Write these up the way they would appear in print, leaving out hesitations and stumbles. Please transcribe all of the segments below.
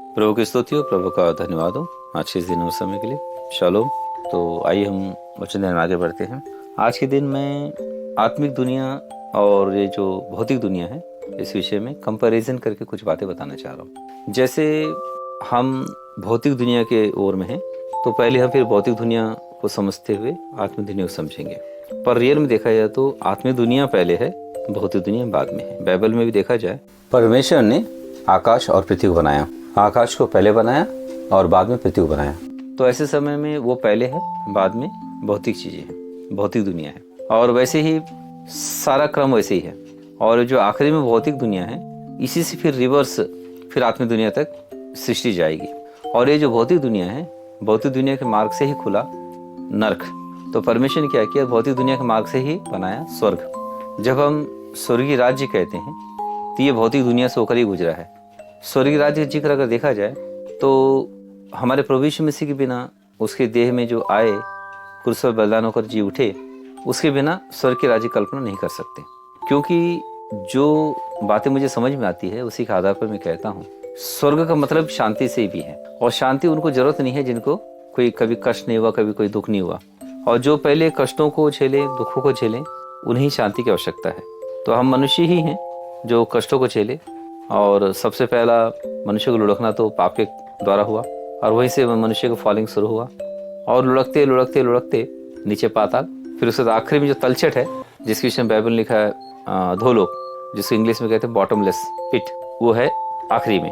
प्रभु की स्तुति हो, प्रभु का धन्यवाद हो आज के इस दिन और समय के लिए। शालोम। तो आइए हम वचन ध्यान में आगे बढ़ते हैं। आज के दिन में आत्मिक दुनिया और ये जो भौतिक दुनिया है इस विषय में कंपैरिजन करके कुछ बातें बताना चाह रहा हूँ। जैसे हम भौतिक दुनिया के ओर में हैं तो पहले हम फिर भौतिक दुनिया को समझते हुए आत्मिक दुनिया को समझेंगे। पर रियल में देखा जाए तो आत्मिक दुनिया पहले है, भौतिक दुनिया बाद में है। बाइबल में भी देखा जाए परमेश्वर ने आकाश और पृथ्वी को बनाया, आकाश को पहले बनाया और बाद में पृथ्वी को बनाया। तो ऐसे समय में वो पहले है, बाद में भौतिक चीजें हैं, भौतिक दुनिया है। और वैसे ही सारा क्रम वैसे ही है। और जो आखिरी में भौतिक दुनिया है इसी से फिर रिवर्स फिर आत्मिक दुनिया तक सृष्टि जाएगी। और ये जो भौतिक दुनिया है, भौतिक दुनिया के मार्ग से ही खुला नरक। तो परमेश्वर ने क्या किया, भौतिक दुनिया के मार्ग से ही बनाया स्वर्ग। जब हम स्वर्गीय राज्य कहते हैं तो ये भौतिक दुनिया से होकर ही गुजरा है। स्वर्गीय राज्य का जिक्र अगर देखा जाए तो हमारे प्रभु यीशु मसीह के बिना, उसके देह में जो आए, क्रूस पर बलिदान होकर जी उठे, उसके बिना स्वर्ग के राज्य कल्पना नहीं कर सकते। क्योंकि जो बातें मुझे समझ में आती है उसी के आधार पर मैं कहता हूँ, स्वर्ग का मतलब शांति से भी है। और शांति उनको जरूरत नहीं है जिनको कोई कभी कष्ट नहीं हुआ, कभी कोई दुख नहीं हुआ। और जो पहले कष्टों को झेले, दुखों को झेले, उन्हें शांति की आवश्यकता है। तो हम मनुष्य ही हैं जो कष्टों को झेले। और सबसे पहला मनुष्य को लुढ़कना तो पाप के द्वारा हुआ और वहीं से मनुष्य को फॉलिंग शुरू हुआ और लुढ़कते लुढ़कते लुढ़कते नीचे पाताल। फिर उसके बाद आखिरी में जो तलछट है, जिसके विषय में बाइबल लिखा है धोलोक, जिसको इंग्लिश में कहते हैं बॉटमलेस पिट, वो है आखिरी में।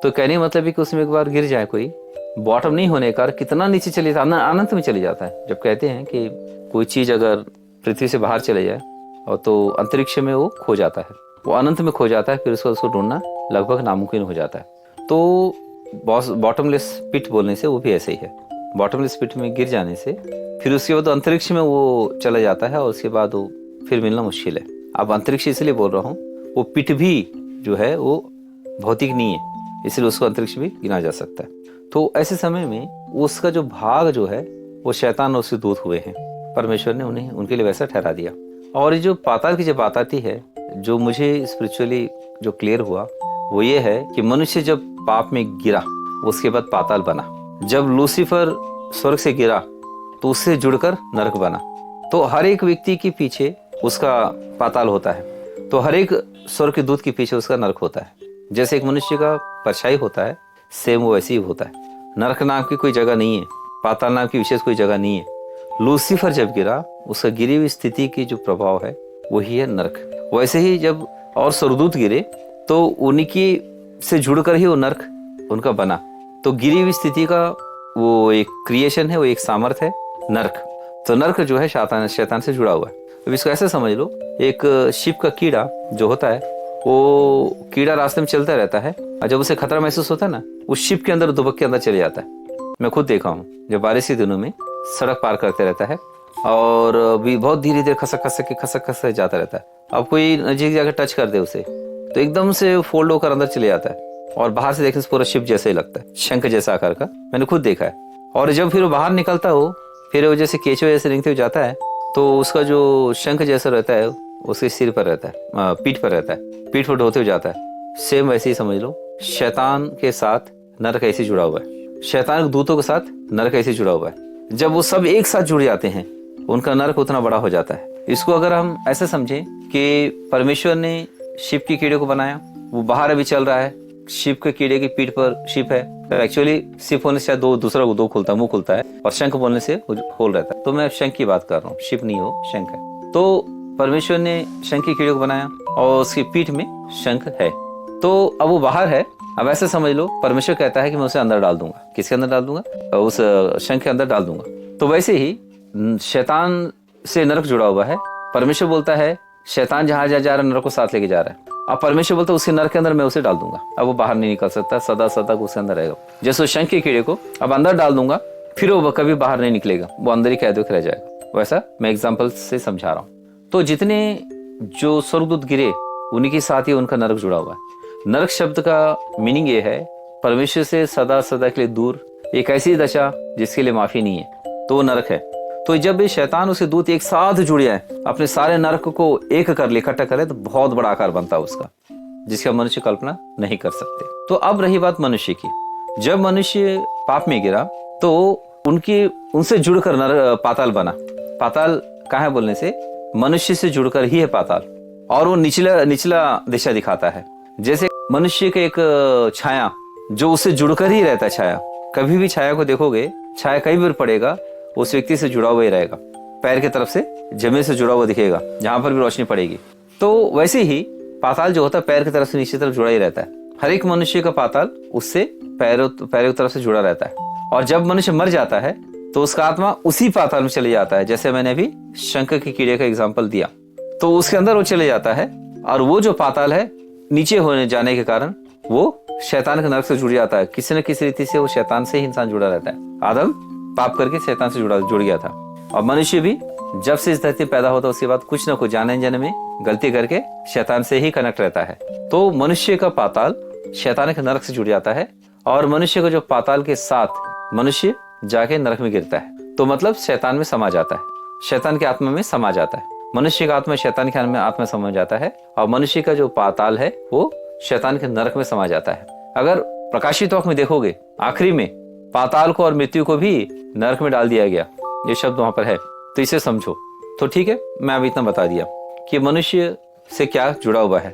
तो कहने का मतलब है कि उसमें एक बार गिर जाए कोई, बॉटम नहीं होने का कितना नीचे चले जाता है, अनंत में चले जाता है। जब कहते हैं कि कोई चीज अगर पृथ्वी से बाहर चले जाए और तो अंतरिक्ष में वो खो जाता है, वो अनंत में खो जाता है, फिर उसको ढूंढना लगभग नामुमकिन हो जाता है। तो बॉटमलेस पिट बोलने से वो भी ऐसे ही है। बॉटमलेस पिट में गिर जाने से फिर उसके बाद अंतरिक्ष में वो चला जाता है और उसके बाद वो फिर मिलना मुश्किल है। अब अंतरिक्ष इसलिए बोल रहा हूँ, वो पिट भी जो है वो भौतिक नहीं है, इसलिए उसको अंतरिक्ष भी गिना जा सकता है। तो ऐसे समय में उसका जो भाग जो है वो शैतान और उसके दूत हुए हैं। परमेश्वर ने उन्हें उनके लिए वैसा ठहरा दिया। और ये जो पाताल की जब बात आती है, जो मुझे स्पिरिचुअली जो क्लियर हुआ वो ये है कि मनुष्य जब पाप में गिरा उसके बाद पाताल बना। जब लूसीफर स्वर्ग से गिरा तो उससे जुड़कर नरक बना। तो हर एक व्यक्ति के पीछे उसका पाताल होता है, तो हर एक स्वर्ग के दूत के पीछे उसका नरक होता है। जैसे एक मनुष्य का परछाई होता है, सेम वो वैसे ही होता है। नरक नाम की कोई जगह नहीं है, पाताल नाम की विशेष कोई जगह नहीं है। लूसीफर जब गिरा, उसका गिरी हुई स्थिति की जो प्रभाव है वही है नरक। वैसे ही जब और स्वर्गदूत गिरे तो उनकी से जुड़कर ही वो नरक उनका बना। तो गिरी हुई स्थिति का वो एक क्रिएशन है, वो एक सामर्थ है नरक। तो नरक जो है शैतान से जुड़ा हुआ है। अब इसको ऐसे समझ लो, एक शिप का कीड़ा जो होता है, वो कीड़ा रास्ते में चलता रहता है और जब उसे खतरा महसूस होता है ना, उस शिप के अंदर दुबक के अंदर चले जाता है। मैं खुद देखा हूँ, जब बारिश के दिनों में सड़क पार करते रहता है और भी बहुत धीरे धीरे खसक जाता रहता है। अब कोई नजीक जाकर टच कर दे उसे तो एकदम से फोल्ड होकर अंदर चले जाता है और बाहर से देखने से पूरा शिप जैसा ही लगता है, शंख जैसा आकार का। मैंने खुद देखा है। और जब फिर वो बाहर निकलता हो, फिर वो जैसे केचुए जैसे रेंगते हुए जाता है, तो उसका जो शंख जैसा रहता है उसके सिर पर रहता है, पीठ पर रहता है, पीठ पर ढोते हुए जाता है। सेम वैसे ही समझ लो, शैतान के साथ नरक ऐसे जुड़ा हुआ है, शैतान के दूतों के साथ नरक ऐसे जुड़ा हुआ है। जब वो सब एक साथ जुड़ जाते हैं, उनका नरक उतना बड़ा हो जाता है। इसको अगर हम ऐसे समझें कि परमेश्वर ने शिप के कीड़े को बनाया, वो बाहर अभी चल रहा है, शिप के कीड़े की पीठ पर शिप है। एक्चुअली शिप होने से दूसरा दो खुलता है, मुंह खुलता है, और शंख बोलने से खोल रहता है। तो मैं शंख की बात कर रहा हूँ, शिप नहीं हो, शंख है। तो परमेश्वर ने शंख के कीड़े को बनाया और उसकी पीठ में शंख है। तो अब वो बाहर है। अब ऐसे समझ लो, परमेश्वर कहता है कि मैं उसे अंदर डाल दूंगा। किसके अंदर डाल दूंगा? उस शंख के अंदर डाल दूंगा। तो वैसे ही शैतान से नरक जुड़ा हुआ है। परमेश्वर बोलता है शैतान जहां जा रहा है नरक को साथ लेके जा रहा है। अब परमेश्वर बोलता है उसके नरक के अंदर मैं उसे डाल दूंगा। अब वो बाहर नहीं निकल सकता, सदा सदा उसके अंदर रहेगा। जैसे शंख के कीड़े को अब अंदर डाल दूंगा, फिर वो कभी बाहर नहीं निकलेगा, वो अंदर ही कैद होकर रह जाएगा। वैसा मैं एग्जाम्पल से समझा रहा हूँ। तो जितने जो स्वर्गदूत गिरे उन्हीं के साथ ही उनका नरक जुड़ा हुआ है। नरक शब्द का मीनिंग ये है परमेश्वर से सदा सदा के लिए दूर, एक ऐसी दशा जिसके लिए माफी नहीं है, तो वो नरक है। तो जब ये शैतान उसके दूत एक साथ जुड़ जाए, अपने सारे नरक को एक कर ले, इकट्ठा करे, तो बहुत बड़ा आकार बनता है उसका, जिसका मनुष्य कल्पना नहीं कर सकते। तो अब रही बात मनुष्य की। जब मनुष्य पाप में गिरा तो उनसे जुड़कर पाताल बना। पाताल कहाँ है बोलने से, मनुष्य से जुड़कर ही है पाताल, और वो निचला दिशा दिखाता है। जैसे मनुष्य का एक छाया जो उससे जुड़कर ही रहता है, छाया कभी भी छाया को देखोगे, छाया कहीं भी पड़ेगा उस व्यक्ति से जुड़ा हुआ ही रहेगा, पैर की तरफ से जमीन से जुड़ा हुआ दिखेगा जहां पर भी रोशनी पड़ेगी। तो वैसे ही पाताल जो होता है पैर की तरफ से नीचे तरफ जुड़ा ही रहता है। हर एक मनुष्य का पाताल उससे पैरों की तरफ से जुड़ा रहता है, और जब मनुष्य मर जाता है तो उसका आत्मा उसी पाताल में चले जाता है। जैसे मैंने अभी शंख के कीड़े का एग्जाम्पल दिया, तो उसके अंदर वो चले जाता है, और वो जो पाताल है नीचे होने जाने के कारण वो शैतान के नरक से जुड़ जाता है। किसी न किसी रीति से वो शैतान से ही इंसान जुड़ा रहता है। आदम पाप करके शैतान से जुड़ गया था, और मनुष्य भी जब से इस धरती पैदा होता है उसके बाद कुछ न कुछ जाने जाने में गलती करके शैतान से ही कनेक्ट रहता है। तो मनुष्य का पाताल शैतान के नरक से जुड़ जाता है, और मनुष्य को जो पाताल के साथ मनुष्य जाके नरक में गिरता है, तो मतलब शैतान में समा जाता है, शैतान के आत्मा में समा जाता है। मनुष्य का आत्मा शैतान के आत्मा समा जाता है, और मनुष्य का जो पाताल है वो शैतान के नरक में समा जाता है। अगर प्रकाशित वाक्य में देखोगे, आखिरी में पाताल को और मृत्यु को भी नरक में डाल दिया गया, ये शब्द वहां पर है, तो इसे समझो। तो ठीक है, मैं अब इतना बता दिया कि मनुष्य से क्या जुड़ा हुआ है।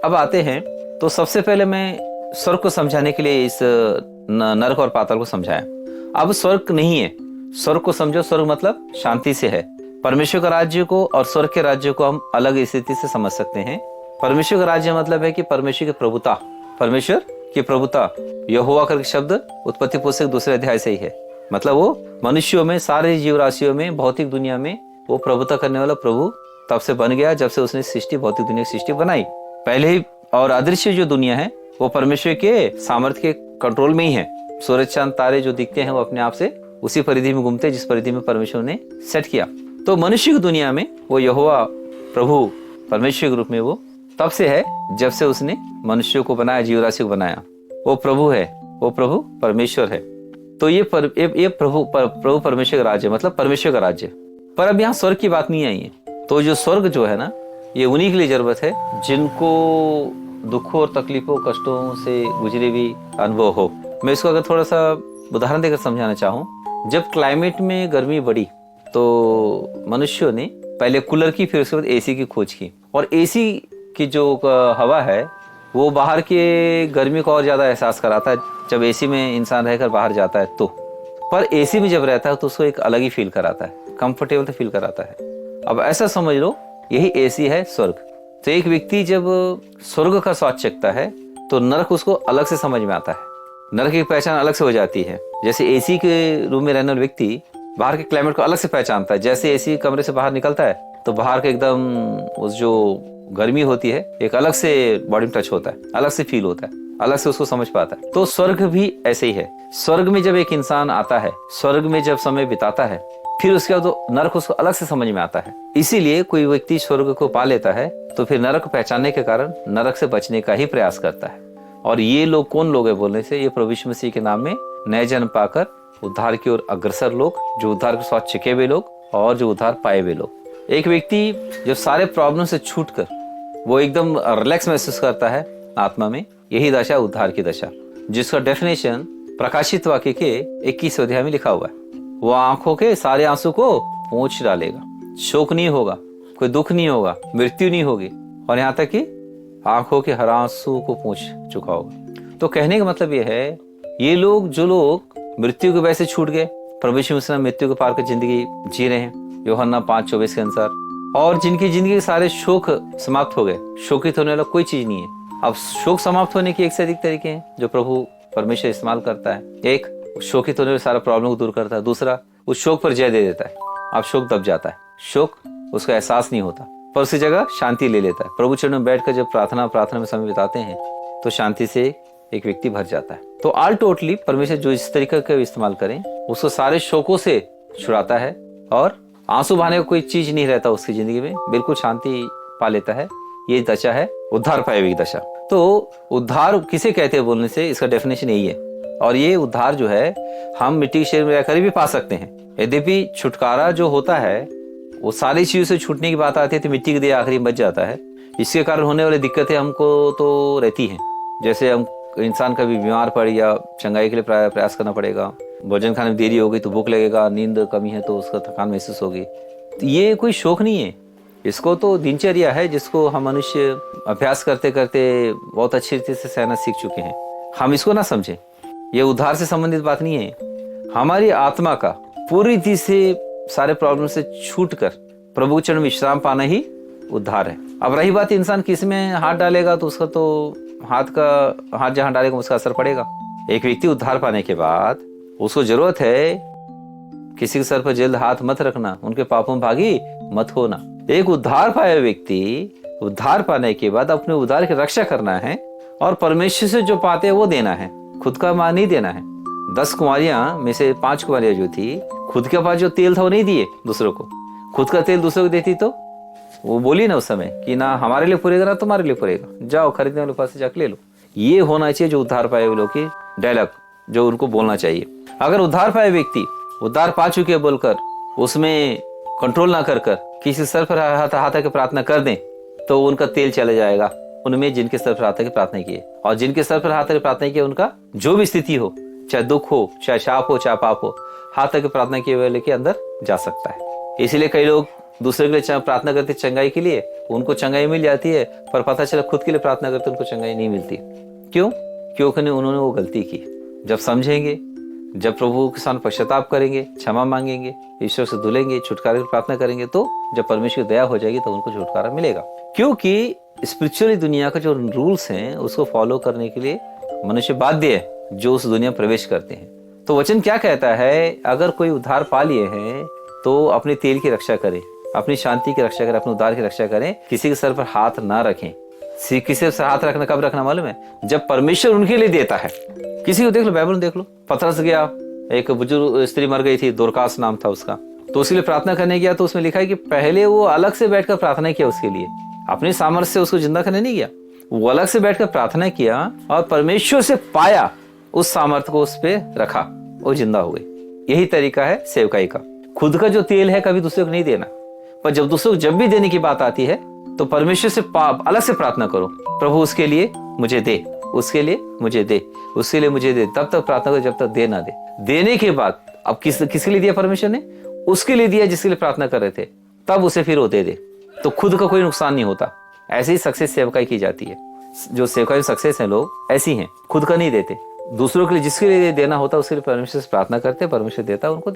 अब आते हैं, तो सबसे पहले मैं स्वर्ग को समझाने के लिए इस नरक और पाताल को समझाया। अब स्वर्ग नहीं है, स्वर्ग को समझो, स्वर्ग मतलब शांति से है। परमेश्वर का राज्य को और स्वर्ग के राज्य को हम अलग स्थिति से समझ सकते हैं। परमेश्वर का राज्य मतलब है कि परमेश्वर की प्रभुता, परमेश्वर की प्रभुता, यहोवा करके शब्द उत्पत्ति पुस्तक 2 अध्याय से ही है। मतलब वो मनुष्यों में, सारे जीव राशियों में, भौतिक दुनिया में वो प्रभुता करने वाला प्रभु तब से बन गया जब से उसने सृष्टि, भौतिक दुनिया की सृष्टि बनाई। पहले ही, और अदृश्य जो दुनिया है वो परमेश्वर के सामर्थ्य के कंट्रोल में ही है। सूरज चांद तारे जो दिखते हैं वो अपने आप से उसी परिधि में घूमते हैं जिस परिधि में परमेश्वर ने सेट किया। तो मनुष्य की दुनिया में वो यहोवा प्रभु परमेश्वर के रूप में वो तब से है जब से उसने मनुष्य को बनाया, जीव राशि को बनाया। वो प्रभु है, वो प्रभु परमेश्वर है। तो ये प्रभु परमेश्वर का राज्य, मतलब परमेश्वर का राज्य। पर अब यहाँ स्वर्ग की बात नहीं आई है। तो जो स्वर्ग जो है ना, ये उन्हीं के लिए जरूरत है जिनको दुखों और तकलीफों, कष्टों से गुजरे भी अनुभव हो। मैं इसको अगर थोड़ा सा उदाहरण देकर समझाना चाहूँ, जब क्लाइमेट में गर्मी बढ़ी तो मनुष्यों ने पहले कूलर की, फिर उसके बाद एसी की खोज की, और एसी की जो हवा है वो बाहर के गर्मी को और ज्यादा एहसास कराता है जब एसी में इंसान रहकर बाहर जाता है तो। पर एसी में जब रहता है तो उसको एक अलग ही फील कराता है, कंफर्टेबल तो फील कराता है। अब ऐसा समझ लो, यही एसी है स्वर्ग। तो एक व्यक्ति जब स्वर्ग का स्वाद चखता है तो नरक उसको अलग से समझ में आता है, नरक की पहचान अलग से हो जाती है। जैसे एसी के रूम में रहने वाला व्यक्ति बाहर के क्लाइमेट को अलग से पहचानता है। जैसे एसी कमरे से बाहर निकलता है तो बाहर के एकदम उस जो गर्मी होती है एक अलग से बॉडी में टच होता है, अलग से फील होता है, अलग से उसको समझ पाता है। तो स्वर्ग भी ऐसे ही है। स्वर्ग में जब एक इंसान आता है, स्वर्ग में जब समय बिताता है, फिर उसके बाद तो नरक उसको अलग से समझ में आता है। इसीलिए कोई व्यक्ति स्वर्ग को पा लेता है तो फिर नरक को पहचानने के कारण नरक से बचने का ही प्रयास करता है। और ये लोग कौन लोग है बोलने से, ये प्रभु यीशु मसीह के नाम में नए जन्म पाकर उद्धार की ओर अग्रसर लोग, जो उद्धार के स्वाद चखे हुए लोग और जो उद्धार पाए हुए लोग। एक व्यक्ति जो सारे प्रॉब्लम से छूटकर वो एकदम रिलैक्स महसूस करता है आत्मा में, यही दशा उद्धार की दशा, जिसका डेफिनेशन प्रकाशित वाक्य के 21 अध्याय में लिखा हुआ है। वो आंखों के सारे आंसू को पोंछ डालेगा, शोक नहीं होगा, कोई दुख नहीं होगा, मृत्यु नहीं होगी, और यहाँ तक कि आंखों के हर आंसू को पोंछ चुका होगा। तो कहने का मतलब ये है, ये लोग जो लोग मृत्यु के वजह से छूट गए, प्रभु यीशु मसीह मृत्यु के पार कर जिंदगी जी रहे हैं यूहन्ना 5:24 के अनुसार, और जिनकी जिंदगी के सारे शोक समाप्त हो गए, शोकित होने वाला कोई चीज नहीं है। अब शोक समाप्त होने के एक से अधिक तरीके हैं जो प्रभु परमेश्वर इस्तेमाल करता है। एक, शोकित होने वाले सारा प्रॉब्लम को दूर करता है। दूसरा, उस शोक पर जय दे देता है। अब शोक दब जाता है, शोक उसका एहसास नहीं होता, पर उसकी जगह शांति ले लेता है। प्रभु चरणों में बैठकर जब प्रार्थना में समय बिताते हैं तो शांति से एक व्यक्ति भर जाता है। तो ऑल टोटली परमेश्वर जो इस तरीके का इस्तेमाल करें, उसको सारे शोकों से छुड़ाता है, और आंसू बहाने का कोई चीज नहीं रहता उसकी जिंदगी में, बिल्कुल शांति पा लेता है। ये दशा है उद्धार पाए हुए दशा। तो उद्धार किसे कहते हैं बोलने से, इसका डेफिनेशन यही है। और ये उद्धार जो है हम मिट्टी के शरीर में रहकर भी पा सकते हैं। यद्यपि छुटकारा जो होता है वो सारी चीजों से छूटने की बात आती है तो मिट्टी के देह आखिरी में बच जाता है। इसके कारण होने वाली दिक्कतें हमको तो रहती हैं। जैसे हम इंसान कभी बीमार पड़ या चंगाई के लिए प्रयास करना पड़ेगा। भोजन खाने में देरी हो गई तो भूख लगेगा, नींद कमी है तो उसका थकान महसूस होगी। तो ये कोई शौक नहीं है, इसको तो दिनचर्या है जिसको हम मनुष्य अभ्यास करते करते बहुत अच्छी रीति से सहना सीख चुके हैं। हम इसको ना समझें, ये उद्धार से संबंधित बात नहीं है। हमारी आत्मा का पूरी रीति से सारे प्रॉब्लम से छूट कर प्रभु के चरण में विश्राम पाना ही उद्धार है। अब रही बात इंसान किस में हाथ डालेगा तो उसका तो हाथ जहां डालेगा उसका असर पड़ेगा। एक व्यक्ति उद्धार पाने के बाद उसको जरूरत है किसी के सर पर जल्द हाथ मत रखना, उनके पापों में भागी मत होना। एक उद्धार पाया व्यक्ति उद्धार पाने के बाद अपने उद्धार की रक्षा करना है और परमेश्वर से जो पाते हैं वो देना है, खुद का मान नहीं देना है। 10 कुंवारियां में से 5 कुंवारियां जो थी, खुद के पास जो तेल था वो नहीं दिए दूसरों को। खुद का तेल दूसरों को देती तो वो बोली ना उस समय कि ना हमारे लिए पुरेगा ना तुम्हारे लिए पुरेगा, जाओ खरीदने वाले पास से जाकर ले लो। ये होना चाहिए जो उद्धार पाए हुए लोग की डायलॉग, जो उनको बोलना चाहिए। अगर उद्धार पाए व्यक्ति उद्धार पा चुके बोलकर उसमें कंट्रोल ना कर किसी सर पर हाथ के प्रार्थना कर दें तो उनका तेल चले जाएगा उनमें जिनके सर पर हाथ के प्रार्थना किए। और जिनके सर पर हाथ के प्रार्थना किए उनका जो भी स्थिति हो, चाहे दुख हो, चाहे शाप हो, चाहे पाप हो, हाथ के प्रार्थना किए वाले के अंदर जा सकता है। इसीलिए कई लोग दूसरे के लिए प्रार्थना करते चंगाई के लिए, उनको चंगाई मिल जाती है, पर पता चला खुद के लिए प्रार्थना करते उनको चंगाई नहीं मिलती। क्यों? क्योंकि उन्होंने वो गलती की। जब समझेंगे, जब प्रभु के सामने पश्चाताप करेंगे, क्षमा मांगेंगे, ईश्वर से धुलेंगे, छुटकारे की प्रार्थना करेंगे, तो जब परमेश्वर की दया हो जाएगी तो उनको छुटकारा मिलेगा। क्योंकि स्पिरिचुअली दुनिया का जो रूल्स हैं उसको फॉलो करने के लिए मनुष्य बाध्य है जो उस दुनिया में प्रवेश करते हैं। तो वचन क्या कहता है? अगर कोई उद्धार पा लिए हैं तो अपने तेल की रक्षा करें, अपनी शांति की रक्षा करें, अपने उद्धार की रक्षा करें, किसी के सर पर हाथ ना रखें। किसी से हाथ रखना कब रखना मालूम है? जब परमेश्वर उनके लिए देता है। किसी को देख लो, बाइबल में देख लो, पतरस गया, एक बुजुर्ग स्त्री मर गई थी, दोरकास नाम था उसका, तो उसके लिए प्रार्थना करने गया तो उसमें लिखा है कि पहले वो अलग से बैठकर प्रार्थना किया उसके लिए, अपनी सामर्थ्य से उसको जिंदा करने नहीं गया, वो अलग से बैठकर प्रार्थना किया और परमेश्वर से पाया, उस सामर्थ्य को उस पे रखा, वो जिंदा हो गई। यही तरीका है सेवकाई का। खुद का जो तेल है कभी दूसरे को नहीं देना, पर जब दूसरों को जब भी देने की बात आती है तो परमेश्वर से अलग से प्रार्थना करो, प्रभु उसके लिए मुझे दे, उसके लिए मुझे दे, उसके लिए मुझे दे। तब तक प्रार्थना करो जब तक दे ना दे। देने के बाद अब किसके लिए दिया परमेश्वर ने? उसके लिए दिया जिसके लिए प्रार्थना कर रहे थे, तब उसे फिर वो दे दे, तो खुद का कोई नुकसान नहीं होता। ऐसे ही सक्सेस सेवकाई की जाती है। जो सेवकाई सक्सेस है लोग ऐसी हैं, खुद का नहीं देते, दूसरों के लिए जिसके लिए देना होता है उसके लिए परमेश्वर से प्रार्थना करते, परमेश्वर देता है, उनको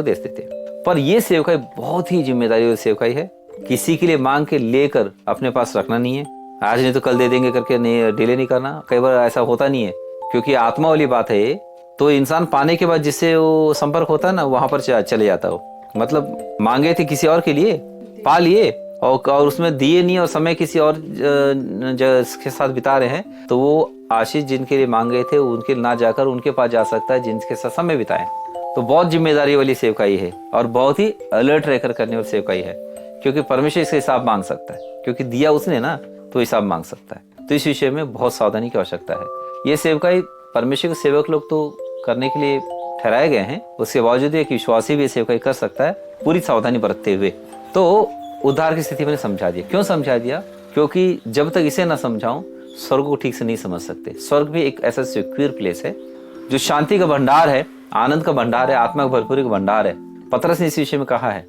दे देते। पर ये सेवकाई बहुत ही जिम्मेदारी वाली सेवकाई है। किसी के लिए मांग के लेकर अपने पास रखना नहीं है, आज नहीं तो कल दे देंगे करके नहीं, डिले नहीं करना। कई बार ऐसा होता नहीं है, क्योंकि आत्मा वाली बात है। तो इंसान पाने के बाद जिससे वो संपर्क होता है ना, वहां पर चले जाता हो। मतलब मांगे थे किसी और के लिए, पा लिए और उसमें दिए नहीं और समय किसी और के साथ बिता रहे हैं, तो वो आशीष जिनके लिए मांगे थे उनके ना जाकर उनके पास जा सकता है जिनके साथ समय बिताए। तो बहुत जिम्मेदारी वाली सेवकाई है और बहुत ही अलर्ट रहकर करने वाली सेवकाई है, क्योंकि परमेश्वर इसका हिसाब मांग सकता है, क्योंकि दिया उसने ना, तो हिसाब मांग सकता है। तो इस विषय में बहुत सावधानी की आवश्यकता है। ये सेवकाई परमेश्वर के सेवक लोग तो करने के लिए ठहराए गए हैं, उसके बावजूद एक विश्वासी भी सेवकाई कर सकता है पूरी सावधानी बरतते हुए। तो उद्धार की स्थिति मैंने समझा दिया। क्यों समझा दिया? क्योंकि जब तक इसे ना समझाऊं स्वर्ग को ठीक से नहीं समझ सकते। स्वर्ग भी एक ऐसा सिक्योर प्लेस है जो शांति का भंडार है, आनंद का भंडार है, आत्मा की भरपूरी का भंडार है। पतरस ने इस विषय में कहा है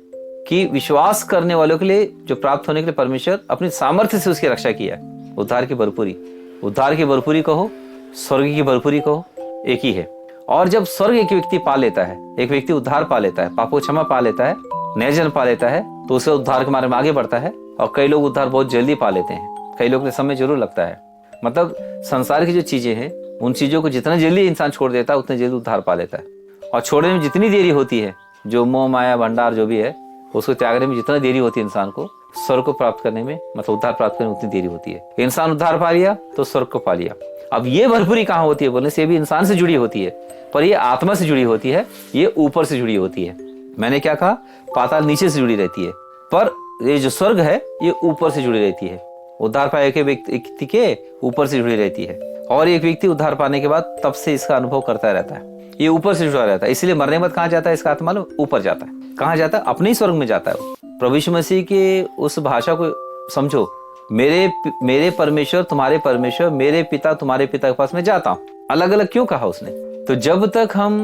कि विश्वास करने वालों के लिए जो प्राप्त होने के लिए परमेश्वर अपनी सामर्थ्य से उसकी रक्षा किया है। उद्धार की भरपूरी कहो, स्वर्ग की भरपूरी कहो, एक ही है। और जब स्वर्ग एक व्यक्ति पा लेता है, एक व्यक्ति उद्धार पा लेता है, पापों क्षमा पा लेता है, नए जन्म पा लेता है, तो उसे उद्धार के मार्ग में आगे बढ़ता है। और कई लोग उद्धार बहुत जल्दी पा लेते हैं, कई लोग के समय जरूर लगता है। मतलब संसार की जो चीजें हैं उन चीजों को जितना जल्दी इंसान छोड़ देता है उतने जल्दी उद्धार पा लेता है। और छोड़ने में जितनी देरी होती है, जो मोह माया भंडार जो भी है उसको त्यागने में जितना देरी होती है इंसान को, स्वर्ग को प्राप्त करने में, मतलब उद्धार प्राप्त करने में उतनी देरी होती है। इंसान उद्धार पा लिया तो स्वर्ग को पा लिया। अब ये भरपूरी कहाँ होती है बोलने से, भी इंसान से जुड़ी होती है, पर ये आत्मा से जुड़ी होती है, ये ऊपर से जुड़ी होती है। मैंने क्या कहा? पाताल नीचे से जुड़ी रहती है, पर ये जो स्वर्ग है ये ऊपर से जुड़ी रहती है। उद्धार पाए के व्यक्ति के ऊपर से जुड़ी रहती है। और एक व्यक्ति उद्धार पाने के बाद तब से इसका अनुभव करता रहता है, ये ऊपर से जुड़ा रहता है। इसलिए मरने के बाद कहाँ जाता है इसका आत्मा? ऊपर जाता है। कहाँ जाता है? अपने ही स्वर्ग में जाता है। प्रभु यीशु मसीह के उस भाषा को समझो मेरे परमेश्वर तुम्हारे परमेश्वर, मेरे पिता तुम्हारे पिता के पास मैं जाता हूँ। अलग अलग क्यों कहा उसने? तो जब तक हम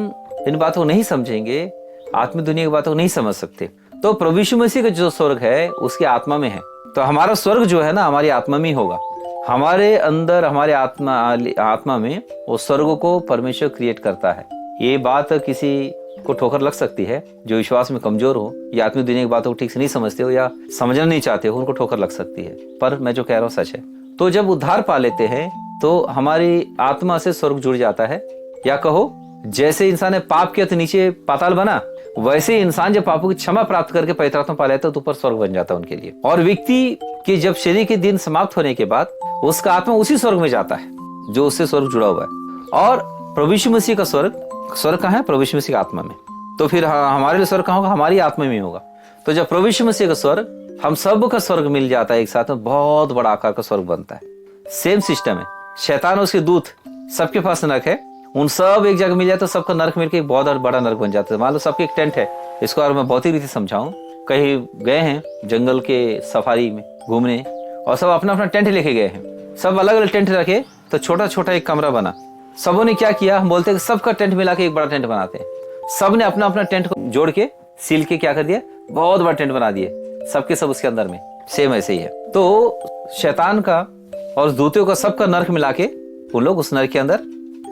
इन बातों को नहीं समझेंगे, आत्मिक दुनिया की बातों को नहीं समझ सकते। तो प्रभु यीशु मसीह का जो स्वर्ग है उसकी आत्मा में है। तो हमारा स्वर्ग जो है ना हमारी आत्मा में ही होगा। हमारे अंदर हमारे आत्मा में वो स्वर्ग को परमेश्वर क्रिएट करता है। ये बात किसी को ठोकर लग सकती है जो विश्वास में कमजोर हो या आत्मिक दुनिया की बातों को ठीक से नहीं समझते हो या समझना नहीं चाहते हो, उनको ठोकर लग सकती है। पर मैं जो कह रहा हूँ सच है। तो जब उद्धार पा लेते हैं तो हमारी आत्मा से स्वर्ग जुड़ जाता है। या कहो जैसे इंसान ने पाप किया तो नीचे पाताल बना, वैसे ही इंसान जब पापों की क्षमा प्राप्त करके पवित्र आत्मा पा लेता है तो ऊपर स्वर्ग बन जाता है उनके लिए। और व्यक्ति के जब शरीर के दिन समाप्त होने के बाद उसका आत्मा उसी स्वर्ग में जाता है जो उससे स्वर्ग जुड़ा हुआ है। और प्रभु यीशु मसीह का स्वर्ग कहाँ है? प्रभु यीशु मसीह की आत्मा में। तो फिर हमारे लिए स्वर्ग कहाँ होगा? हमारी आत्मा में होगा। तो जब प्रभु यीशु मसीह का स्वर्ग हम सब का स्वर्ग मिल जाता है एक साथ में, बहुत बड़ा आकार का स्वर्ग बनता है। सेम सिस्टम है। शैतान और उसके दूत सबके पास नरक है, उन सब एक जगह मिल जाए तो सबका नरक मिलकर एक बहुत बड़ा नरक बन जाता है। मान लो सबके एक टेंट है। इसको और मैं बहुत ही रीति समझाऊं, कहीं गए हैं जंगल के सफारी में घूमने और सब अपना अपना टेंट लेके गए हैं। सब अलग अलग टेंट रखे तो छोटा छोटा एक कमरा बना। सबों ने क्या किया? हम बोलते हैं कि सबका टेंट मिला के एक बड़ा टेंट बनाते हैं। सब ने अपना अपना टेंट को जोड़ के सील के क्या कर दिया? बहुत बड़ा टेंट बना दिए, सबके सब उसके अंदर में। सेम ऐसे ही है। तो शैतान का और दूतियों का सबका नरक मिला के वो लोग उस नरक के अंदर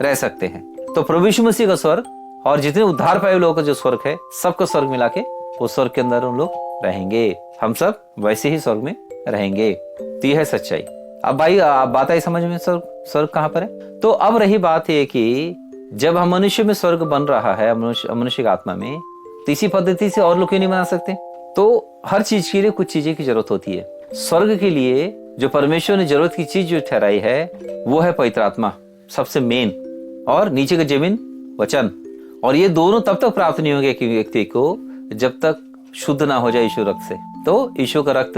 रह सकते हैं। तो प्रभु यीशु मसीह का स्वर्ग और जितने उद्धार पाए लोगों का जो स्वर्ग है, सबका स्वर्ग मिला के वो स्वर्ग के अंदर उन लोग रहेंगे। हम सब वैसे ही स्वर्ग में रहेंगे। तो यह है सच्चाई। अब भाई बात आई समझ में, स्वर्ग कहाँ पर है? तो अब रही बात है कि जब हम मनुष्य में स्वर्ग बन रहा है, मनुष्य की आत्मा में, तो इसी पद्धति से और लोग क्यों नहीं बना सकते? तो हर चीज के लिए कुछ चीजें की जरूरत होती है। स्वर्ग के लिए जो परमेश्वर ने जरूरत की चीज जो ठहराई है वो है पवित्र आत्मा, सबसे मेन, और नीचे का जमीन वचन। और ये दोनों तब तक प्राप्त नहीं होंगे कि व्यक्ति को जब तक शुद्ध ना हो जाए यीशु रक्त से। तो यीशु का रक्त,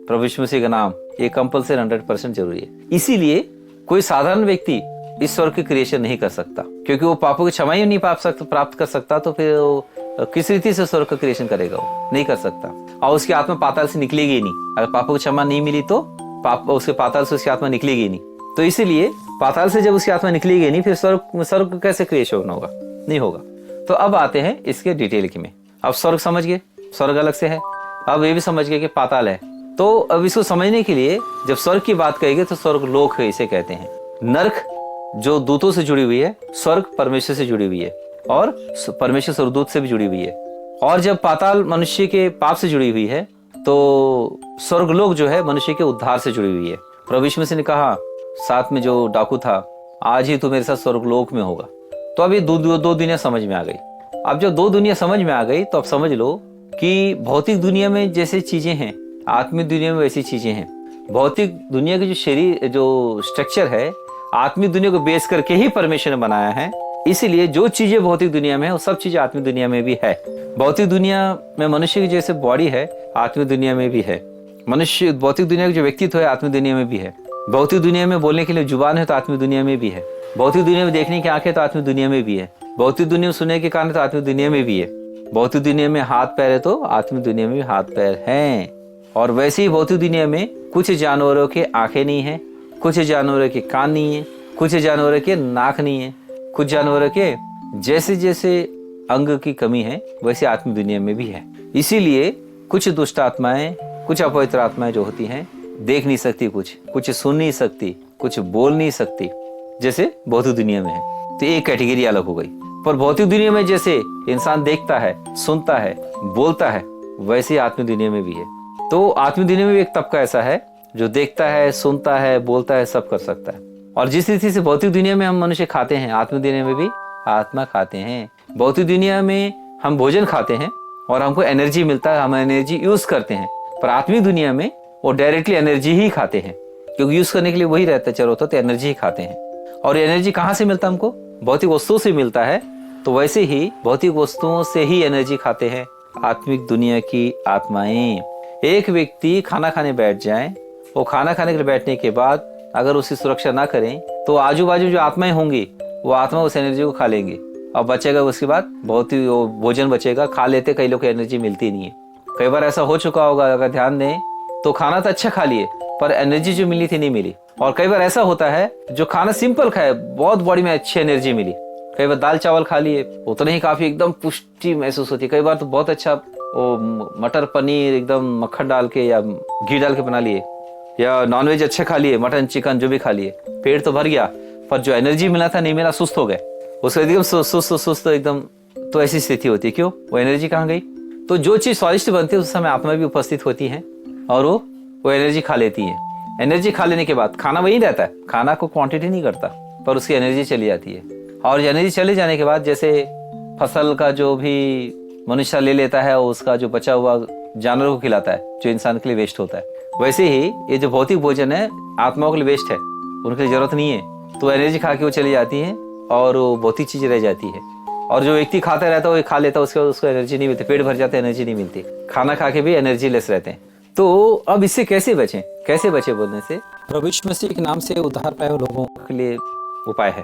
प्रभु यीशु मसीह का नाम, ये कंपल्सरी 100% जरूरी है। इसीलिए कोई साधारण व्यक्ति इस स्वर्ग की क्रिएशन नहीं कर सकता, क्योंकि वो पापों की क्षमा ही नहीं प्राप्त कर सकता। तो फिर वो किस रीति से स्वर्ग का क्रिएशन करेगा? वो नहीं कर सकता। और उसकी आत्मा पाताल से निकलेगी ही नहीं। अगर पापों की क्षमा नहीं मिली तो उसके पाताल से उसकी आत्मा निकलेगी नहीं। तो इसीलिए पाताल से जब उसकी आत्मा निकलेगी नहीं, फिर स्वर्ग कैसे क्रिएशन होगा? नहीं होगा। तो अब आते हैं इसके डिटेल में। अब स्वर्ग समझ गए, स्वर्ग अलग से है। अब ये भी समझ गए कि पाताल है। तो अब इसको समझने के लिए जब स्वर्ग की बात कहेंगे तो स्वर्ग लोक है, इसे कहते हैं। नरक जो दूतों से जुड़ी हुई है, स्वर्ग परमेश्वर से जुड़ी हुई है और परमेश्वर स्वर्गदूत से भी जुड़ी हुई है। और जब पाताल मनुष्य के पाप से जुड़ी हुई है तो स्वर्गलोक जो है मनुष्य के उद्धार से जुड़ी हुई है। प्रभु यीशु मसीह ने कहा साथ में जो डाकू था, आज ही तू मेरे साथ स्वर्गलोक में होगा। तो अब ये दो दुनिया समझ में आ गई। अब जब दो दुनिया समझ में आ गई तो अब समझ लो कि भौतिक दुनिया में जैसे चीजें हैं, आत्मिक दुनिया में वैसी चीजें हैं। भौतिक दुनिया के जो शरीर जो स्ट्रक्चर है, आत्मिक दुनिया को बेस करके ही परमेश्वर ने बनाया है। इसीलिए जो चीजें भौतिक दुनिया में है वो सब चीजें आत्मिक दुनिया में भी है। भौतिक दुनिया में मनुष्य की जैसे बॉडी है, आत्मिक दुनिया में भी है। मनुष्य भौतिक दुनिया का जो व्यक्तित्व है आत्मिक दुनिया में भी है। भौतिक दुनिया में बोलने के लिए जुबान है तो आत्मिक दुनिया में भी है। भौतिक दुनिया में देखने की आंखें तो आत्मिक दुनिया में भी है। भौतिक दुनिया में सुनने के कान तो आत्मिक दुनिया में भी है। भौतिक दुनिया में हाथ पैर है तो आत्मिक दुनिया में भी हाथ पैर हैं। और वैसे ही भौतिक दुनिया में कुछ जानवरों के आंखें नहीं है, कुछ जानवरों के कान नहीं है, कुछ जानवरों के नाक नहीं है, कुछ जानवरों के जैसे जैसे अंग की कमी है वैसे आत्मिक दुनिया में भी है। इसीलिए कुछ दुष्ट आत्माएं, कुछ अपवित्र आत्माएं जो होती हैं देख नहीं सकती, कुछ सुन नहीं सकती, कुछ बोल नहीं सकती, जैसे भौतिक दुनिया में है। तो एक कैटेगरी अलग हो गई। पर भौतिक दुनिया में जैसे इंसान देखता है, सुनता है, बोलता है, वैसे आत्मिक दुनिया में भी है। तो आत्मिक दुनिया में भी एक तबका ऐसा है जो देखता है, सुनता है, बोलता है, सब कर सकता है। और जिस रीति से भौतिक दुनिया में हम मनुष्य खाते हैं, आत्मिक दुनिया में भी आत्मा खाते हैं। भौतिक दुनिया में हम भोजन खाते हैं और हमको एनर्जी मिलता है, हम एनर्जी यूज करते हैं। पर आत्मिक दुनिया में वो डायरेक्टली एनर्जी ही खाते हैं, क्योंकि यूज करने के लिए वही रहता है, चलो तो एनर्जी ही खाते हैं। और एनर्जी कहाँ से मिलता है हमको? भौतिक वस्तुओं से मिलता है। तो वैसे ही भौतिक वस्तुओं से ही एनर्जी खाते हैं आत्मिक दुनिया की आत्माएं। एक व्यक्ति खाना खाने बैठ जाए, वो खाना खाने के लिए बैठने के बाद अगर उसकी सुरक्षा ना करें तो आजू बाजू जो आत्माएं होंगी वो आत्मा उस एनर्जी को खा लेंगी और बचेगा उसके बाद बहुत ही भोजन बचेगा। खा लेते कई लोग को एनर्जी मिलती नहीं है। कई बार ऐसा हो चुका होगा, अगर ध्यान दें तो खाना तो अच्छा खा लिए पर एनर्जी जो मिली थी नहीं मिली। और कई बार ऐसा होता है जो खाना सिंपल खाए बहुत बॉडी में अच्छी एनर्जी मिली, कई बार दाल चावल खा लिए उतना ही काफी एकदम पुष्टि महसूस होती है। कई बार तो बहुत अच्छा वो मटर पनीर एकदम मक्खन डाल के या घी डाल के बना लिए, या नॉनवेज अच्छे खा लिए, मटन चिकन जो भी खा लिए, पेट तो भर गया पर जो एनर्जी मिला था नहीं मिला, सुस्त हो गए, उसको एकदम सुस्त एकदम। तो ऐसी स्थिति होती है, क्यों? वो एनर्जी कहाँ गई? तो जो चीज स्वादिष्ट बनती है उस समय आत्मा भी उपस्थित होती है और वो एनर्जी खा लेती है। एनर्जी खा लेने के बाद खाना वही रहता है, खाना को क्वांटिटी नहीं करता पर उसकी एनर्जी चली जाती है। और एनर्जी चले जाने के बाद जैसे फसल का जो भी मनुष्य ले लेता है उसका जो बचा हुआ जानवरों को खिलाता है जो इंसान के लिए वेस्ट होता है, वैसे ही ये जो भौतिक भोजन है आत्माओं के लिए वेस्ट है, उनके लिए जरूरत नहीं है। तो एनर्जी खा के वो चली जाती है और वो भौतिक चीज रह जाती है। और जो व्यक्ति खाता रहता है वो खा लेता है, उसके बाद उसको एनर्जी नहीं मिलती, पेट भर जाता है, एनर्जी नहीं मिलती, खाना खा के भी एनर्जी लेस रहते हैं। तो अब इससे कैसे बचें? कैसे बचे बोलने से? प्रभु यीशु मसीह के नाम से उद्धार पाए हुए लोगों के लिए उपाय है।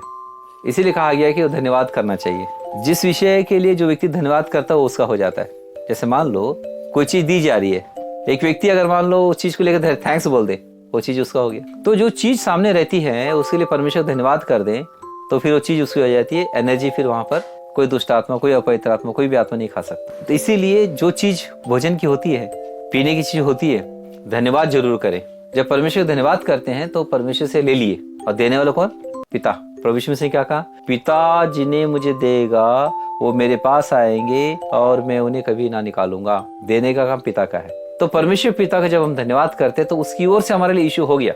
इसीलिए कहा गया कि धन्यवाद करना चाहिए। जिस विषय के लिए जो व्यक्ति धन्यवाद करता है वो उसका हो जाता है। जैसे मान लो कोई चीज दी जा रही है, एक व्यक्ति अगर मान लो उस चीज को लेकर थैंक्स बोल दे, वो चीज उसका हो गया। तो जो चीज सामने रहती है उसके लिए परमेश्वर धन्यवाद कर दे तो फिर वो चीज उसकी हो जाती है। एनर्जी फिर वहां पर कोई दुष्ट आत्मा, कोई अपवित्र आत्मा, कोई भी आत्मा नहीं खा सकता। तो इसीलिए जो चीज भोजन की होती है, पीने की चीज होती है, धन्यवाद जरूर करें। जब परमेश्वर धन्यवाद करते हैं तो परमेश्वर से ले लिए, और देने वाला कौन? पिता। प्रभु यीशु मसीह क्या कहा? पिता जिन्हें मुझे देगा वो मेरे पास आएंगे और मैं उन्हें कभी ना निकालूंगा। देने का काम पिता का है। तो परमेश्वर पिता का जब हम धन्यवाद करते तो उसकी ओर से हमारे लिए इशू हो गया,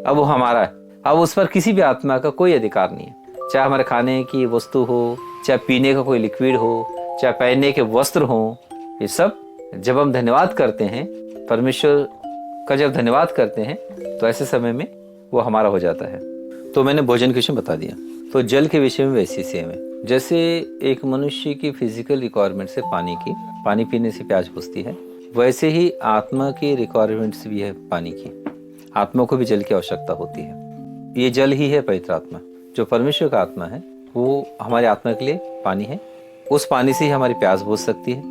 अब वो हमारा है। अब उस पर किसी भी आत्मा का कोई अधिकार नहीं है, चाहे हमारे खाने की वस्तु हो, चाहे पीने का कोई लिक्विड हो, चाहे पहनने के वस्त्र हो, ये सब जब हम धन्यवाद करते हैं, परमेश्वर का जब धन्यवाद करते हैं तो ऐसे समय में वो हमारा हो जाता है। तो मैंने भोजन के विषय में बता दिया। तो जल के विषय में वैसे सेम है। जैसे एक मनुष्य की फिजिकल रिक्वायरमेंट से पानी पीने से प्यास बुझती है, वैसे ही आत्मा की रिक्वायरमेंट्स भी है पानी की। आत्मा को भी जल की आवश्यकता होती है। ये जल ही है पवित्र आत्मा। जो परमेश्वर का आत्मा है वो हमारी आत्मा के लिए पानी है। उस पानी से ही हमारी प्यास बुझ सकती है,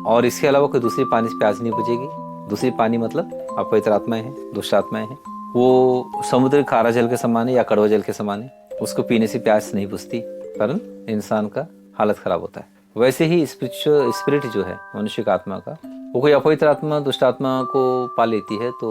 और इसके अलावा कोई दूसरी पानी से प्यास नहीं बुझेगी। दूसरी पानी मतलब अपवित्र आत्माएं हैं, दुष्ट आत्माएं हैं। वो समुद्र खारा जल के समान है या कड़वा जल के समान है, उसको पीने से प्यास नहीं बुझती, परंतु इंसान का हालत खराब होता है। वैसे ही स्पिरिट जो है मनुष्य का आत्मा का, वो कोई अपवित्र आत्मा दुष्ट आत्मा को पा लेती है तो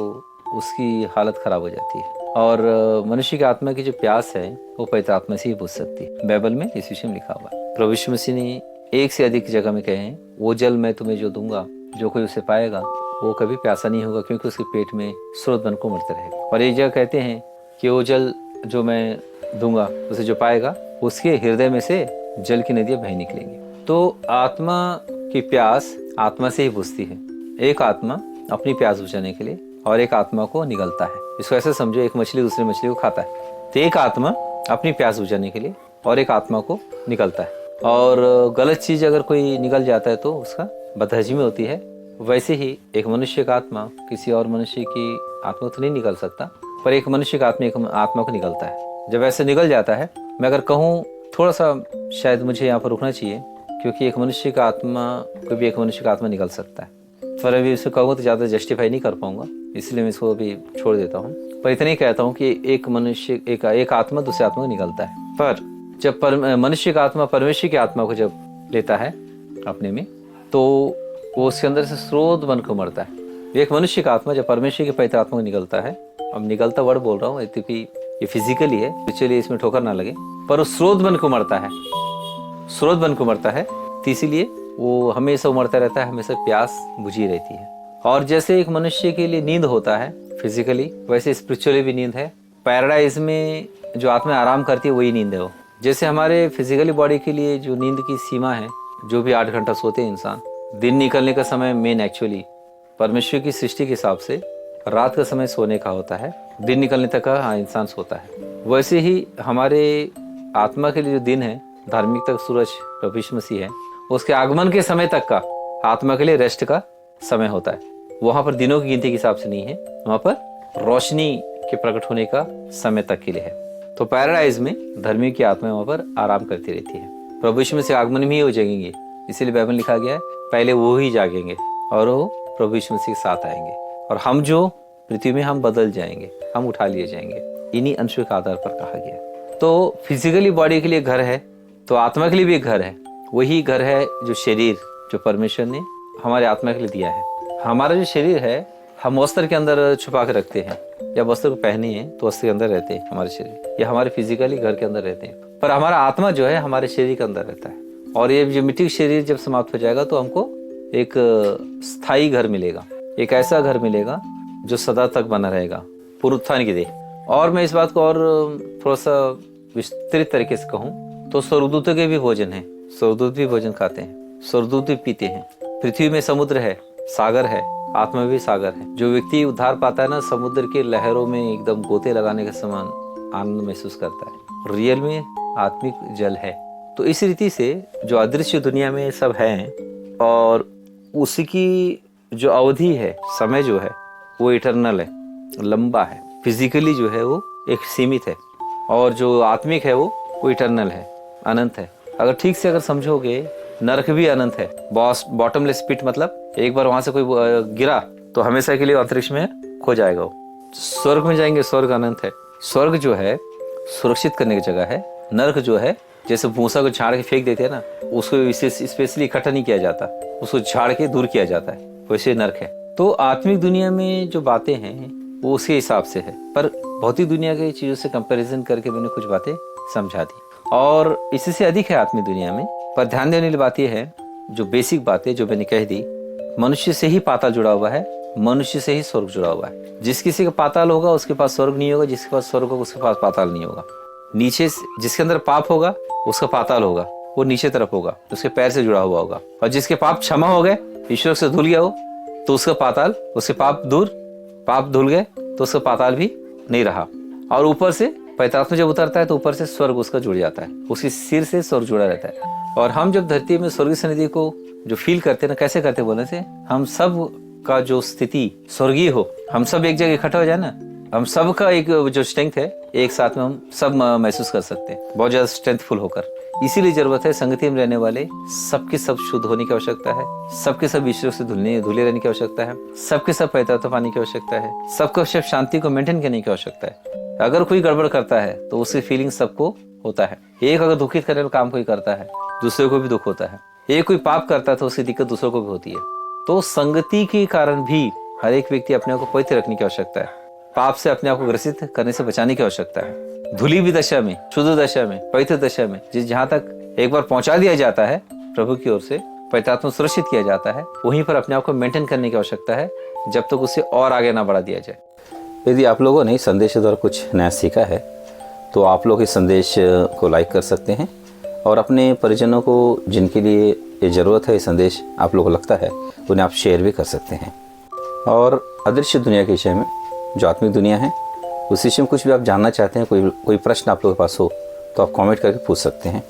उसकी हालत खराब हो जाती है। और मनुष्य की आत्मा की जो प्यास है वो पवित्र आत्मा से ही बुझ सकती है। बाइबल में इस विषय में लिखा हुआ है। प्रभु यीशु मसीह ने एक से अधिक जगह में कहे हैं, वो जल मैं तुम्हें जो दूंगा, जो कोई उसे पाएगा वो कभी प्यासा नहीं होगा, क्योंकि उसके पेट में स्रोत बन को मरते रहेगा। और एक जगह कहते हैं कि वो जल जो मैं दूंगा उसे जो पाएगा उसके हृदय में से जल की नदियां बह निकलेंगी। तो आत्मा की प्यास आत्मा से ही बुझती है। एक आत्मा अपनी प्यास बुझाने के लिए और एक आत्मा को निगलता है। इसको ऐसे समझो, एक मछली दूसरी मछली को खाता है। तो एक आत्मा अपनी प्यास बुझाने के लिए और एक आत्मा को निगलता है। और गलत चीज अगर कोई निगल जाता है तो उसका बदहजमी होती है। वैसे ही एक मनुष्य का आत्मा किसी और मनुष्य की आत्मा तो नहीं निकल सकता, पर एक मनुष्य का आत्मा एक आत्मा को निकलता है। जब ऐसे निकल जाता है, मैं अगर कहूँ थोड़ा सा शायद मुझे यहाँ पर रुकना चाहिए, क्योंकि एक मनुष्य का आत्मा कोई भी एक मनुष्य का आत्मा निकल सकता है। पर अभी इसको कहूँ तो ज़्यादा जस्टिफाई नहीं कर पाऊंगा, इसलिए मैं इसको अभी छोड़ देता हूँ। पर इतना ही कहता हूँ कि एक मनुष्य एक आत्मा दूसरे आत्मा को निकलता है। पर जब मनुष्य का आत्मा परमेश्वर की आत्मा को जब लेता है अपने में, तो वो उसके अंदर से स्रोत बनकर मरता है। एक मनुष्य का आत्मा जब परमेश्वर की पवित्र आत्मा को निकलता है, अब निकलता वर्ड बोल रहा हूँ क्योंकि ये फिजिकली है, चलिए इसमें ठोकर ना लगे, पर वो स्रोत बन को मरता है, स्रोत बन को मरता है। तो इसीलिए वो हमेशा उमड़ता रहता है, हमेशा प्यास बुझी रहती है। और जैसे एक मनुष्य के लिए नींद होता है फिजिकली, वैसे स्पिरिचुअली भी नींद है। पैराडाइज में जो आत्मा आराम करती है वही नींद है वो। जैसे हमारे फिजिकली बॉडी के लिए जो नींद की सीमा है, जो भी 8 घंटा सोते हैं इंसान, दिन निकलने का समय मेन एक्चुअली परमेश्वर की सृष्टि के हिसाब से रात का समय सोने का होता है, दिन निकलने तक का इंसान सोता है। वैसे ही हमारे आत्मा के लिए जो दिन है, धार्मिक तक सूरज प्रभु यीशु मसीह है, उसके आगमन के समय तक का आत्मा के लिए रेस्ट का समय होता है। वहां पर दिनों की गिनती के हिसाब से नहीं है, वहां पर रोशनी के प्रकट होने का समय तक के लिए है। तो पैराडाइज में धर्मी की आत्मा वहां पर आराम करती रहती है। प्रभु यीशु मसीह आगमन में ही वो जगेंगे, इसीलिए बाइबल लिखा गया है पहले वो ही जागेंगे और वो प्रभु यीशु मसीह के साथ आएंगे। और हम जो पृथ्वी में हम बदल जाएंगे, हम उठा लिए जाएंगे। इन्हीं अंशों के आधार पर कहा गया। तो फिजिकली बॉडी के लिए घर है, तो आत्मा के लिए भी एक घर है। वही घर है जो शरीर, जो परमेश्वर ने हमारे आत्मा के लिए दिया है। हमारा जो शरीर है हम वस्त्र के अंदर छुपा के रखते हैं, या वस्त्र को पहने हैं तो वस्त्र के अंदर रहते हैं हमारे शरीर, या हमारे फिजिकली घर के अंदर रहते हैं। पर हमारा आत्मा जो है हमारे शरीर के अंदर रहता है। और ये जो मिट्टी का शरीर जब समाप्त हो जाएगा तो हमको एक स्थायी घर मिलेगा, एक ऐसा घर मिलेगा जो सदा तक बना रहेगा, पुनरुत्थान की देह। और मैं इस बात को और थोड़ा सा विस्तृत तरीके से कहूँ तो स्वर्गदूतों के भी भोजन है, स्वर्गदूत भी भोजन खाते हैं, स्वर्गदूत भी पीते हैं। पृथ्वी में समुद्र है, सागर है, आत्मा में भी सागर है। जो व्यक्ति उद्धार पाता है ना, समुद्र की लहरों में एकदम गोते लगाने के समान आनंद महसूस करता है। रियल में आत्मिक जल है। तो इस रीति से जो अदृश्य दुनिया में सब है, और उसकी जो अवधि है, समय जो है वो इटरनल है, लंबा है। फिजिकली जो है वो एक सीमित है, और जो आत्मिक है वो इटरनल है, अनंत है। अगर ठीक से अगर समझोगे, नरक भी अनंत है। बॉटमलेस पिट मतलब एक बार वहां से कोई गिरा तो हमेशा के लिए अंतरिक्ष में खो जाएगा वो। स्वर्ग में जाएंगे, स्वर्ग अनंत है। स्वर्ग जो है सुरक्षित करने की जगह है। नरक जो है जैसे भूसा को झाड़ के फेंक देते हैं ना, उसको स्पेशली इकट्ठा नहीं किया जाता, उसको झाड़ के दूर किया जाता है, वैसे नरक है। तो आत्मिक दुनिया में जो बातें हैं वो उसके हिसाब से है, पर भौतिक दुनिया की चीजों से कंपैरिजन करके मैंने कुछ बातें समझा दी, और इसी से अधिक है आत्मिक दुनिया में। पर ध्यान देने वाली बात यह है, जो बेसिक बातें जो मैंने कह दी, मनुष्य से ही पाताल जुड़ा हुआ है, मनुष्य से ही स्वर्ग जुड़ा हुआ है। जिस किसी का पाताल होगा उसके पास स्वर्ग नहीं होगा, जिसके पास स्वर्ग होगा उसके पास पाताल नहीं होगा। नीचे जिसके अंदर पाप होगा उसका पाताल होगा, वो नीचे तरफ होगा, उसके पैर से जुड़ा हुआ होगा। और जिसके पाप क्षमा हो गए, ईश्वर से धुल गया हो, तो उसका पाताल, उसके पाप धुल गए तो उसका पाताल भी नहीं रहा। और ऊपर से पैतात्मा जब उतरता है तो ऊपर से स्वर्ग उसका जुड़ जाता है, उसके सिर से स्वर्ग जुड़ा रहता है। और हम जब धरती में स्वर्गीय सन्निधि को जो फील करते हैं ना, कैसे करते बोलने से, हम सब का जो स्थिति स्वर्गीय हो, हम सब एक जगह इकट्ठा हो जाए ना, हम सब का एक जो स्ट्रेंथ है एक साथ में हम सब महसूस कर सकते हैं, बहुत ज्यादा स्ट्रेंथफुल होकर। इसीलिए जरूरत है संगति में रहने वाले सबके सब शुद्ध होने की आवश्यकता है, सबके सब ईश्वर से धुले रहने की आवश्यकता है, सबके सब पैतात्मा पाने की आवश्यकता है, सबको सब शांति को मेंटेन करने की आवश्यकता है। अगर कोई गड़बड़ करता है तो उसकी फीलिंग सबको होता है। एक अगर दुखित करने का काम कोई करता है, दूसरे को भी दुख होता है। एक कोई पाप करता है तो उसकी दिक्कत दूसरों को भी होती है। तो संगति के कारण भी हर एक व्यक्ति अपने आप को पवित्र रखने की आवश्यकता है, पाप से अपने आप को ग्रसित करने से बचाने की आवश्यकता है। धुली हुई दशा में, शुद्ध दशा में, पवित्र दशा में जहाँ तक एक बार पहुंचा दिया जाता है प्रभु की ओर से, पैतात्मा सुरक्षित किया जाता है, वहीं पर अपने आप को मेंटेन करने की आवश्यकता है जब तक उसे और आगे ना बढ़ा दिया जाए। यदि आप लोगों ने संदेश द्वारा कुछ नया सीखा है तो आप लोग इस संदेश को लाइक कर सकते हैं, और अपने परिजनों को जिनके लिए ये ज़रूरत है, ये संदेश आप लोगों को लगता है, उन्हें आप शेयर भी कर सकते हैं। और अदृश्य दुनिया के विषय में, जो आत्मिक दुनिया है, उस विषय में कुछ भी आप जानना चाहते हैं, कोई प्रश्न आप लोगों के पास हो तो आप कमेंट करके पूछ सकते हैं,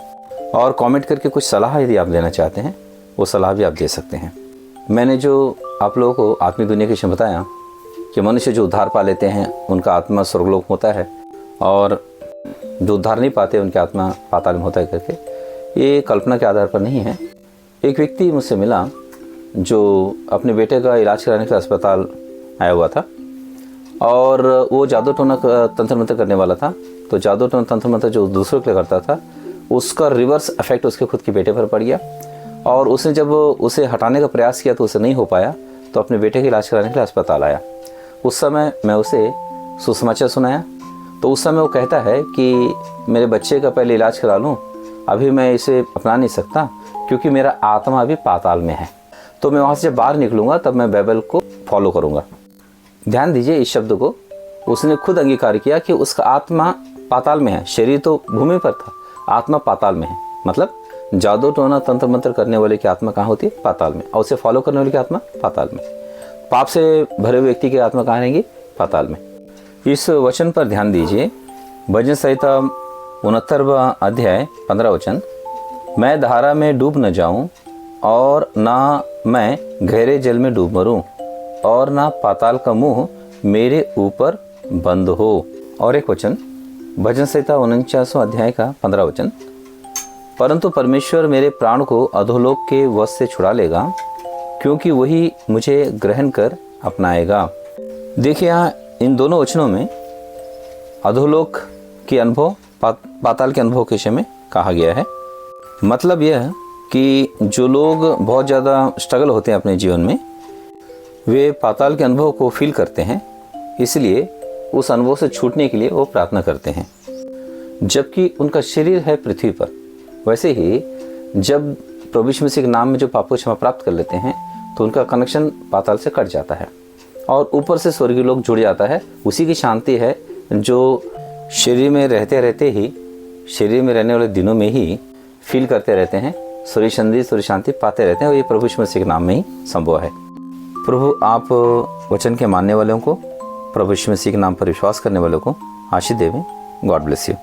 और कमेंट करके कुछ सलाह यदि आप देना चाहते हैं वो सलाह भी आप दे सकते हैं। मैंने जो आप लोगों को आत्मिक दुनिया के विषय में बताया कि मनुष्य जो उद्धार पा लेते हैं उनका आत्मा स्वर्गलोक होता है, और जो उद्धार नहीं पाते उनकी आत्मा पाताल में होता है करके, ये कल्पना के आधार पर नहीं है। एक व्यक्ति मुझसे मिला जो अपने बेटे का इलाज कराने के अस्पताल आया हुआ था, और वो जादू टोना तंत्र मंत्र करने वाला था। तो जादू टोना तंत्र मंत्र जो दूसरों के लिए करता था, उसका रिवर्स इफेक्ट उसके खुद के बेटे पर पड़ गया, और उसने जब उसे हटाने का प्रयास किया तो उसे नहीं हो पाया, तो अपने बेटे का इलाज कराने के लिए अस्पताल आया। उस समय मैं उसे सुसमाचार सुनाया, तो उस समय वो कहता है कि मेरे बच्चे का पहले इलाज करा लूँ, अभी मैं इसे अपना नहीं सकता क्योंकि मेरा आत्मा अभी पाताल में है, तो मैं वहाँ से जब बाहर निकलूँगा तब मैं बाइबल को फॉलो करूँगा। ध्यान दीजिए इस शब्द को, उसने खुद अंगीकार किया कि उसका आत्मा पाताल में है, शरीर तो भूमि पर था, आत्मा पाताल में है। मतलब जादू टोना तंत्र मंत्र करने वाले की आत्मा कहाँ होती है? पाताल में। और उसे फॉलो करने वाले की आत्मा पाताल में। पाप से भरे हुए व्यक्ति की आत्मा कहाँ रहेंगी? पाताल में। इस वचन पर ध्यान दीजिए, भजन संहिता 69वां अध्याय 15 वचन, मैं धारा में डूब न जाऊं और ना मैं गहरे जल में डूब मरूं, और ना पाताल का मुंह मेरे ऊपर बंद हो। और एक वचन भजन संहिता 49वां अध्याय का 15 वचन, परंतु परमेश्वर मेरे प्राण को अधोलोक के वश से छुड़ा लेगा, क्योंकि वही मुझे ग्रहण कर अपनाएगा। देखिए यहाँ इन दोनों वचनों में अधोलोक के अनुभव, पाताल के अनुभव के विषय में कहा गया है। मतलब यह कि जो लोग बहुत ज़्यादा स्ट्रगल होते हैं अपने जीवन में, वे पाताल के अनुभव को फील करते हैं, इसलिए उस अनुभव से छूटने के लिए वो प्रार्थना करते हैं। जबकि उनका शरीर है पृथ्वी पर, वैसे ही जब प्रभु यीशु मसीह के नाम में जो पापों की क्षमा प्राप्त कर लेते हैं तो उनका कनेक्शन पाताल से कट जाता है और ऊपर से स्वर्गीय लोक जुड़ जाता है। उसी की शांति है जो शरीर में रहते रहते ही, शरीर में रहने वाले दिनों में ही फील करते रहते हैं, सूर्य शांति पाते रहते हैं, और ये प्रभु यीशु मसीह के नाम में ही संभव है। प्रभु आप वचन के मानने वालों को, प्रभु यीशु मसीह के नाम पर विश्वास करने वालों को आशीष देवें। God bless you.